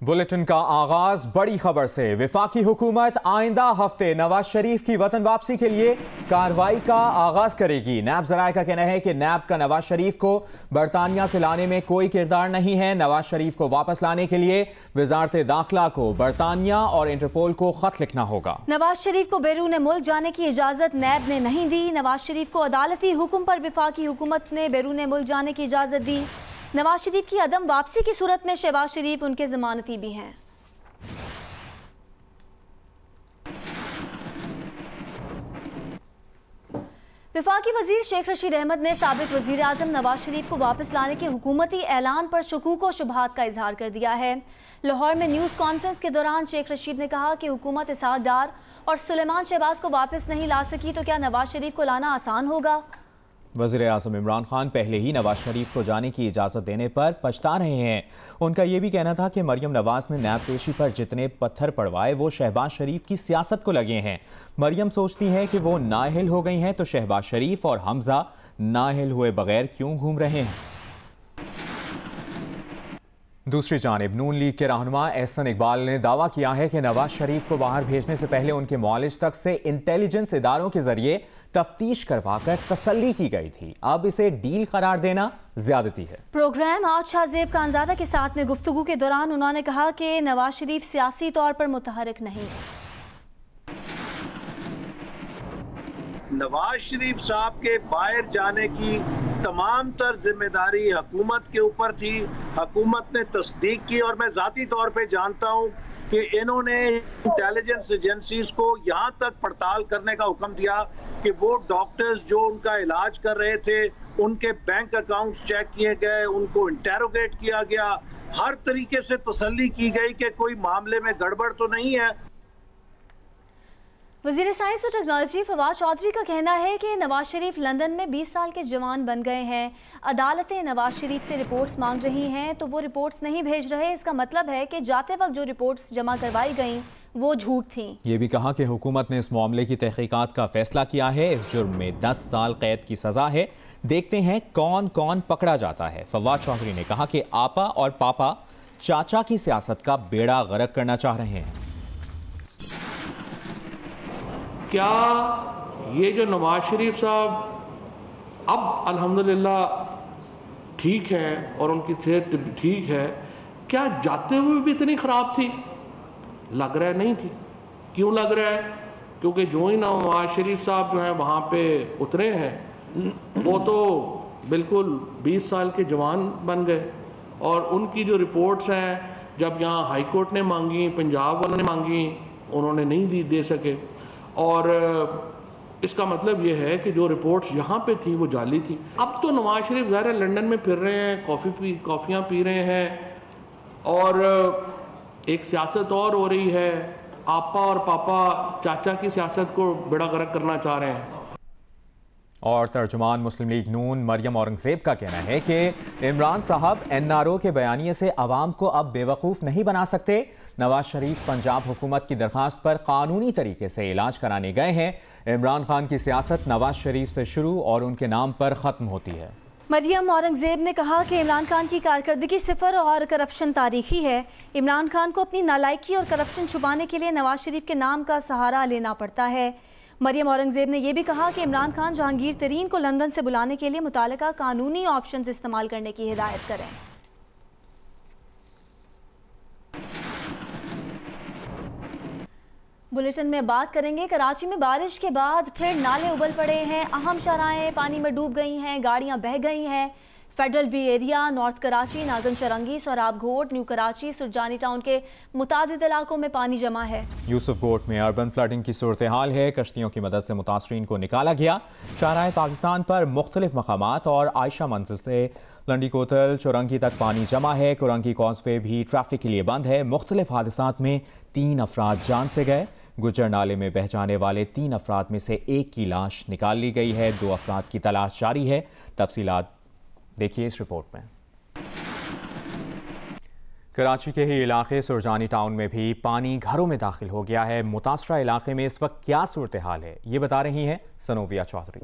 Bulletin का आगाज बड़ी खबर से। विफाकी हुकूमत आइंदा हफ्ते नवाज शरीफ की वतन वापसी के लिए कार्रवाई का आगाज करेगी। नैब जराये का कहना है कि नैब का नवाज शरीफ को बरतानिया से लाने में कोई किरदार नहीं है। नवाज शरीफ को वापस लाने के लिए वजारत दाखिला को बरतानिया और इंटरपोल को खत लिखना होगा। नवाज शरीफ को बैरून मुल्क जाने की इजाजत नैब ने नहीं दी। नवाज शरीफ को अदालती हुक्म पर विफाकी हुकूमत ने बैरून मुल्क जाने की इजाजत दी। नवाज शरीफ की अदम वापसी की सूरत में शहबाज शरीफ उनके जमानती भी हैं। विफाकी वजीर शेख रशीद अहमद ने साबिक वजीर आजम नवाज शरीफ को वापस लाने के हुकूमती ऐलान पर शकूक और शुबहात का इजहार कर दिया है। लाहौर में न्यूज़ कॉन्फ्रेंस के दौरान शेख रशीद ने कहा कि हुकूमत इसहाक डार और सुलेमान शहबाज को वापस नहीं ला सकी तो क्या नवाज शरीफ को लाना आसान होगा। वज़ीर आज़म इमरान खान पहले ही नवाज शरीफ को जाने की इजाज़त देने पर पछता रहे हैं। उनका यह भी कहना था कि मरियम नवाज ने नैब पेशी पर जितने पत्थर पड़वाए वो शहबाज शरीफ की सियासत को लगे हैं। मरियम सोचती हैं कि वो नाअहल हो गई हैं तो शहबाज शरीफ और हमजा नाअहल हुए बगैर क्यों घूम रहे हैं। दूसरी जानिब नून लीग के रहनुमा एहसन इकबाल ने दावा किया है कि नवाज शरीफ को बाहर भेजने से पहले उनके मुआलिज तक से इंटेलिजेंस इदारों के जरिए तफ्तीश करवाकर तसल्ली की गई थी। अब इसे डील करार देना ज्यादती है। प्रोग्राम आज शाहजेब खानजादा के साथ में गुफ्तगू के दौरान उन्होंने कहा कि नवाज शरीफ सियासी तौर पर मुतहरिक नहीं। नवाज शरीफ साहब के बाहर जाने की तमाम तर जिम्मेदारी हुकूमत के ऊपर थी। हुकूमत ने तस्दीक की और मैं ज़ाती तौर पे जानता हूँ कि इन्होंने इंटेलिजेंस एजेंसीज को यहाँ तक पड़ताल करने का हुक्म दिया कि वो डॉक्टर्स जो उनका इलाज कर रहे थे उनके बैंक अकाउंट्स चेक किए गए, उनको इंटेरोगेट किया गया, हर तरीके से तसल्ली की गई कि कोई मामले में गड़बड़ तो नहीं है। वज़ीर साइंस और टेक्नोलॉजी फवाद चौधरी का कहना है कि नवाज शरीफ लंदन में 20 साल के जवान बन गए हैं। अदालतें नवाज शरीफ से रिपोर्ट्स मांग रही हैं तो वो रिपोर्ट्स नहीं भेज रहे। इसका मतलब है कि जाते वक्त जो रिपोर्ट्स जमा करवाई गईं वो झूठ थी। ये भी कहा कि हुकूमत ने इस मामले की तहकीकात का फैसला किया है। इस जुर्म में 10 साल कैद की सजा है। देखते हैं कौन कौन पकड़ा जाता है। फवाद चौधरी ने कहा कि आपा और पापा चाचा की सियासत का बेड़ा गर्क करना चाह रहे हैं। क्या ये जो नवाज शरीफ साहब अब अल्हम्दुलिल्लाह ठीक है और उनकी सेहत ठीक है, क्या जाते हुए भी इतनी ख़राब थी? लग रहा है नहीं थी। क्यों लग रहा है? क्योंकि जो ही नवाज शरीफ साहब जो हैं वहाँ पे उतरे हैं वो तो बिल्कुल 20 साल के जवान बन गए। और उनकी जो रिपोर्ट्स हैं जब यहाँ हाई कोर्ट ने मांगी, पंजाब वालों ने मांगी, उन्होंने नहीं दे सके। और इसका मतलब ये है कि जो रिपोर्ट्स यहाँ पे थी वो जाली थी। अब तो नवाज शरीफ ज़ाहिर है लंदन में फिर रहे हैं, कॉफ़ियाँ पी रहे हैं और एक सियासत और हो रही है। आपा और पापा चाचा की सियासत को बेड़ा गर्क करना चाह रहे हैं। और तर्जुमान मुस्लिम लीग नून मरियम औरंगजेब का कहना है कि इमरान साहब NRO के बयानिए से अवाम को अब बेवकूफ़ नहीं बना सकते। नवाज शरीफ पंजाब हुकूमत की दरख्वास्त पर कानूनी तरीके से इलाज कराने गए हैं। इमरान खान की सियासत नवाज शरीफ से शुरू और उनके नाम पर ख़त्म होती है। मरियम औरंगजेब ने कहा कि इमरान खान की कारकर्दगी सिफर और करप्शन तारीखी है। इमरान खान को अपनी नालायकी और करप्शन छुपाने के लिए नवाज शरीफ के नाम का सहारा लेना पड़ता है। मरियम औरंगजेब ने यह भी कहा कि इमरान खान जहांगीर तरीन को लंदन से बुलाने के लिए मुतालिका कानूनी ऑप्शंस इस्तेमाल करने की हिदायत करें। बुलेटिन में बात करेंगे कराची में बारिश के बाद फिर नाले उबल पड़े हैं। अहम शराहें पानी में डूब गई हैं, गाड़ियां बह गई हैं। Federal B area, north Karachi, Nagan Chowrangi, Sohrab Goth, new Karachi, Surjani town के मुतादिद इलाकों में पानी जमा है। यूसुफ घोट में अर्बन फ्लडिंग की सूरत हाल है। कश्तियों की मदद से मुतासरीन को निकाला गया। शाहराह पाकिस्तान पर मुख्तलिफ मकामात और आयशा मंजिल से लंडी कोतल चौरंगी तक पानी जमा है। कुरंगी कॉजवे भी ट्रैफिक के लिए बंद है। मुख्तलिफ हादसात में 3 अफराद जान से गए। गुज्जर नाले में बह जाने वाले 3 अफराद में से एक की लाश निकाल ली गई है। 2 अफराद की तलाश जारी है। तफसीलात देखिए इस रिपोर्ट में। कराची के ही इलाके सुरजानी टाउन में भी पानी घरों में दाखिल हो गया है। मुतासरा इलाके में इस वक्त क्या सूरत हाल है ये बता रही हैं सनोविया चौधरी।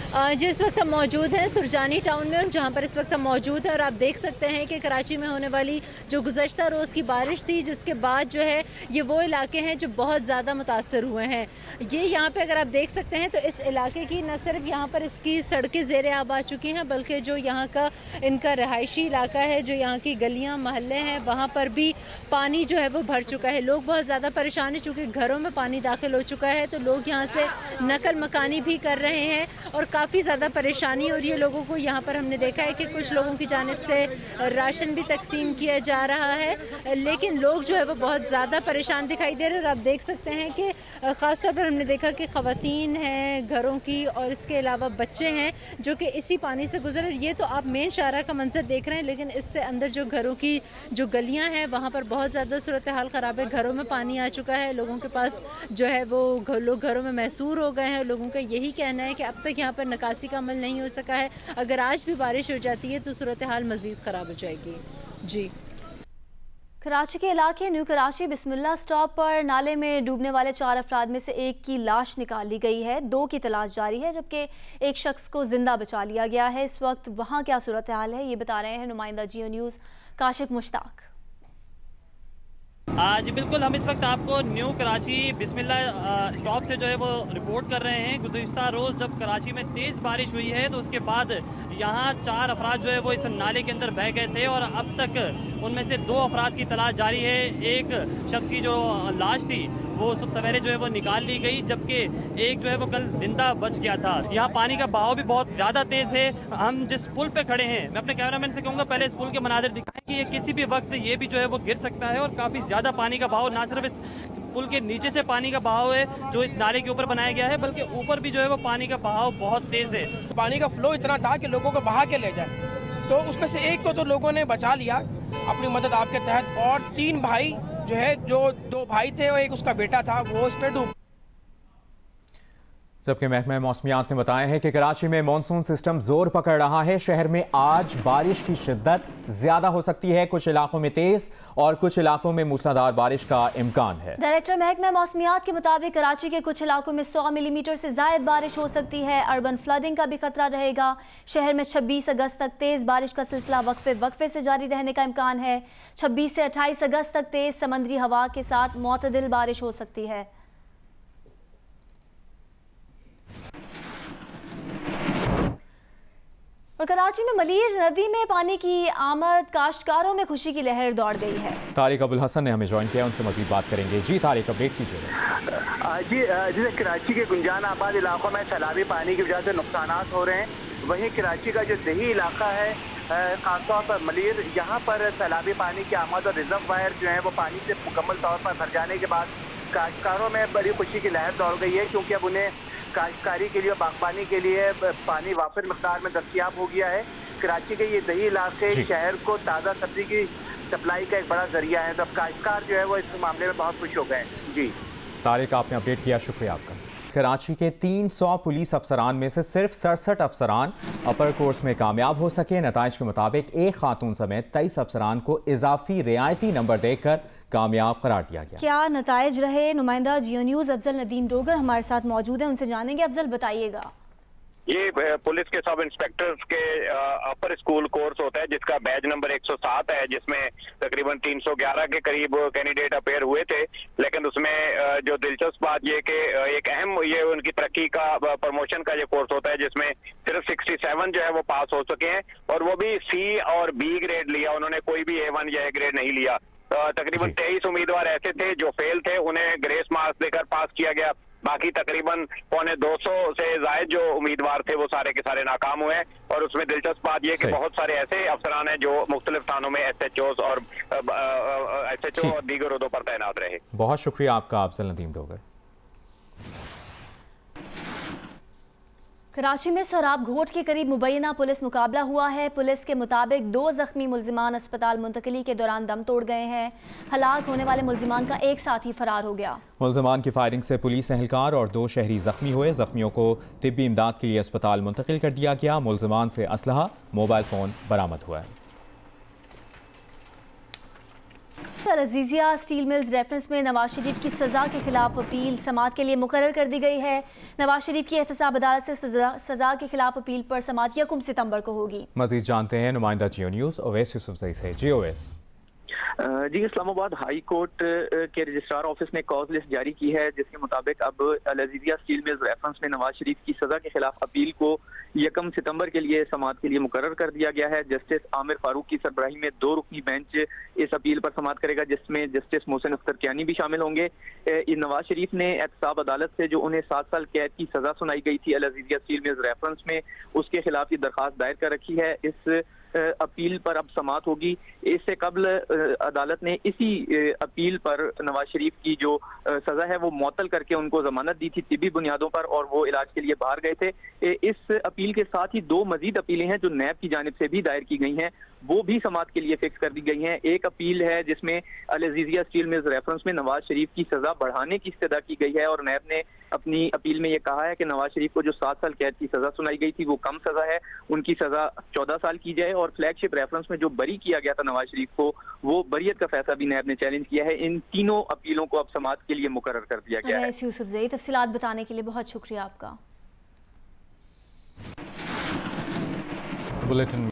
जी इस वक्त हम मौजूद हैं सुरजानी टाउन में, और जहाँ पर इस वक्त हम मौजूद हैं और आप देख सकते हैं कि कराची में होने वाली जो गुज़श्ता रोज़ की बारिश थी, जिसके बाद जो है ये वो इलाके हैं जो बहुत ज़्यादा मुतासर हुए हैं। ये यहाँ पे अगर आप देख सकते हैं तो इस इलाके की न सिर्फ यहाँ पर इसकी सड़कें ज़ेरे आब आ चुकी हैं, बल्कि जो यहाँ का इनका रहायशी इलाका है, जो यहाँ की गलियाँ महल्ले हैं, वहाँ पर भी पानी जो है वो भर चुका है। लोग बहुत ज़्यादा परेशान हैं, चूँकि घरों में पानी दाखिल हो चुका है, तो लोग यहाँ से नकल मकानी भी कर रहे हैं और काफ़ी ज़्यादा परेशानी हो रही है लोगों को। यहाँ पर हमने देखा है कि कुछ लोगों की जानिब से राशन भी तकसीम किया जा रहा है, लेकिन लोग जो है वो बहुत ज़्यादा परेशान दिखाई दे रहे हैं। और आप देख सकते हैं कि ख़ास तौर पर हमने देखा कि ख़वातीन हैं घरों की, और इसके अलावा बच्चे हैं जो कि इसी पानी से गुजरे। ये तो आप मेन शाहरा का मंजर देख रहे हैं, लेकिन इससे अंदर जो घरों की जो गलियाँ हैं वहाँ पर बहुत ज़्यादा सूरत हाल ख़राब है। घरों में पानी आ चुका है, लोगों के पास जो है वो लोग घरों में महसूर हो गए हैं। लोगों का यही कहना है कि अब तक यहाँ पर निकासी का अमल नहीं हो सका है, अगर आज भी बारिश हो जाती है तो सूरत हाल मज़ीद ख़राब हो जाएगी। जी, कराची के इलाके न्यू कराची बिस्मिल्लाह स्टॉप पर नाले में डूबने वाले 4 अफराद में से एक की लाश निकाल ली गई है। 2 की तलाश जारी है, जबकि एक शख्स को जिंदा बचा लिया गया है। इस वक्त वहाँ क्या सूरत हाल है, ये बता रहे हैं नुमाइंदा जियो न्यूज़ काशिफ मुश्ताक। जी बिल्कुल, हम इस वक्त आपको न्यू कराची बिस्मिल्लाह स्टॉप से जो है वो रिपोर्ट कर रहे हैं। गुज़िश्ता रोज़ जब कराची में तेज़ बारिश हुई है तो उसके बाद यहाँ 4 अफराद जो है वो इस नाले के अंदर बह गए थे, और अब तक उनमें से 2 अफराद की तलाश जारी है। एक शख्स की जो लाश थी वो सवेरे जो है वो निकाल ली गई, जबकि एक जो है वो कल जिंदा बच गया था। यहाँ पानी का बहाव भी बहुत ज़्यादा तेज़ है। हम जिस पुल पे खड़े हैं, मैं अपने कैमरामैन से कहूँगा पहले इस पुल के मनाज़िर दिखाएं कि ये किसी भी वक्त ये भी जो है वो गिर सकता है, और काफ़ी ज़्यादा पानी का बहाव ना सिर्फ इस पुल के नीचे से पानी का बहाव है जो इस नाले के ऊपर बनाया गया है, बल्कि ऊपर भी जो है वो पानी का बहाव बहुत तेज़ है। पानी का फ्लो इतना था कि लोगों को बहा के ले जाए, तो उसमें से एक को तो लोगों ने बचा लिया अपनी मदद आपके तहत, और 3 भाई जो है, जो 2 भाई थे और एक उसका बेटा था, वो उसमें डूब। जबकि महकमा मौसमियात ने बताया है कि कराची में मानसून सिस्टम जोर पकड़ रहा है। शहर में आज बारिश की शिद्दत ज्यादा हो सकती है, कुछ इलाकों में तेज और कुछ इलाकों में मूसलाधार बारिश का इम्कान है। डायरेक्टर महकमा मौसमियात के मुताबिक कराची के कुछ इलाकों में 100 मिलीमीटर से जायद बारिश हो सकती है। अर्बन फ्लडिंग का भी खतरा रहेगा। शहर में 26 अगस्त तक तेज बारिश का सिलसिला वक्फे से जारी रहने का इम्कान है। 26 से 28 अगस्त तक तेज समंदरी हवा के साथ मुतदिल बारिश हो सकती है। और कराची में मलीर नदी में पानी की आमद काश्तकारों में खुशी की लहर दौड़ गई है। तारिक अबुल हसन ने हमें ज्वाइन किया, उनसे मजीद बात करेंगे। जी तारिक, अपडेट कीजिए। जी, जैसे कराची के गुंजान आबाद इलाकों में सैलाबी पानी की वजह से नुकसान हो रहे हैं, वहीं कराची का जो दही इलाका है खासतौर पर मलीर, यहाँ पर सैलाबी पानी की आमद और रिजर्वायर जो है वो पानी से मुकम्मल तौर पर भर जाने के बाद काश्तकारों में बड़ी खुशी की लहर दौड़ गई है, क्योंकि अब उन्हें काश्तकारी के लिए, बागबानी के लिए पानी वाफिर मिक़दार में दस्तयाब हो गया है। कराची के ये दही इलाके शहर को ताज़ा सब्जी की सप्लाई का एक बड़ा जरिया है, तो अब काश्तकार जो है वो इस मामले में बहुत खुश हो गए हैं। जी तारिक, आपने अपडेट किया, शुक्रिया आपका। कराची के 300 पुलिस अफसरान में से सिर्फ 67 अफसरान अपर कोर्स में कामयाब हो सके। नताइज के मुताबिक एक खातून समेत 23 अफसरान को इजाफी रियायती नंबर देकर कामयाब करार दिया गया। क्या नताइज रहे? नुमाइंदा जियो न्यूज़ अफजल नदीम डोगर हमारे साथ मौजूद है, उनसे जानेंगे। अफजल बताइएगा। ये पुलिस के सब इंस्पेक्टर्स के अपर स्कूल कोर्स होता है जिसका बैच नंबर 107 है, जिसमें तकरीबन 311 के करीब कैंडिडेट अपेयर हुए थे। लेकिन उसमें जो दिलचस्प बात ये कि एक अहम ये उनकी तरक्की का प्रमोशन का ये कोर्स होता है, जिसमें सिर्फ 67 जो है वो पास हो सके हैं, और वो भी C और B ग्रेड लिया, उन्होंने कोई भी A1 या A ग्रेड नहीं लिया। तकरीबन 23 उम्मीदवार ऐसे थे जो फेल थे, उन्हें ग्रेस मार्क्स देकर पास किया गया। बाकी तकरीबन 250 से जायद जो उम्मीदवार थे वो सारे के सारे नाकाम हुए। और उसमें दिलचस्प बात यह कि बहुत सारे ऐसे अफसरान हैं जो मुख्तलिफ थानों में SHO और दीगर उहदों पर तैनात रहे। बहुत शुक्रिया आपका अफजल नदीम डोगर। कराची में सोहराब घोट के करीब मुबैना पुलिस मुकाबला हुआ है। पुलिस के मुताबिक 2 जख्मी मुल्जिमान अस्पताल मुंतकिली के दौरान दम तोड़ गए हैं। हलाक होने वाले मुल्जिमान का एक साथी फरार हो गया। मुल्जिमान की फायरिंग से पुलिस एहलकार और 2 शहरी जख्मी हुए। जख्मियों को तिब्बी इमदाद के लिए अस्पताल मुंतकिल कर दिया गया। मुल्जिमान से असलहा, मोबाइल फ़ोन बरामद हुआ है। अल-अज़ीज़िया स्टील मिल्स रेफरेंस में नवाज शरीफ की सज़ा के खिलाफ अपील समाअत के लिए मुकर्रर कर दी गई है। नवाज शरीफ की एहतसाब अदालत से सज़ा के खिलाफ अपील पर समाअत 1 सितंबर को होगी। मज़ीद जानते हैं नुमाइंदा जियो न्यूज़ ओवैस यूसुफज़ई से। जी ओवैस। जी, इस्लामाबाद हाई कोर्ट के रजिस्ट्रार ऑफिस ने कॉज लिस्ट जारी की है, जिसके मुताबिक अब अल-अज़ीज़िया स्टील मिल्स रेफरेंस में नवाज शरीफ की सजा के खिलाफ अपील को 1 सितंबर के लिए समाअत के लिए मुकर्रर कर दिया गया है। जस्टिस आमिर फारूक की सरबराही में 2 रुकनी बेंच इस अपील पर समाअत करेगा, जिसमें जस्टिस मोहसिन अख्तर कियानी भी शामिल होंगे। नवाज शरीफ ने एहतसाब अदालत से जो उन्हें 7 साल कैद की सजा सुनाई गई थी अल-अज़ीज़िया स्टील मिल्स रेफरेंस में, उसके खिलाफ ये दरखास्त दायर कर रखी है। इस अपील पर अब समाअत होगी। इससे कबल अदालत ने इसी अपील पर नवाज शरीफ की जो सजा है वो मुअत्तल करके उनको जमानत दी थी तिब्बी बुनियादों पर, और वो इलाज के लिए बाहर गए थे। इस अपील के साथ ही 2 मजीद अपीलें हैं जो नैब की जानिब से भी दायर की गई हैं, वो भी समाअत के लिए फिक्स कर दी गई हैं। एक अपील है जिसमें अल-अज़ीज़िया स्टील मिल्स रेफरेंस में नवाज शरीफ की सजा बढ़ाने की इस्तदा की गई है, और नैब ने अपनी अपील में ये कहा है कि नवाज शरीफ को जो 7 साल कैद की सजा सुनाई गई थी वो कम सजा है, उनकी सजा 14 साल की जाए। और फ्लैगशिप रेफरेंस में जो बरी किया गया था नवाज शरीफ को, वो बरियत का फैसला भी नैब ने चैलेंज किया है। इन तीनों अपीलों को अब समाअत के लिए मुकर्रर कर दिया गया है। यूसुफज़ई, तफसीलात बताने के लिए बहुत शुक्रिया आपका। बुलेटिन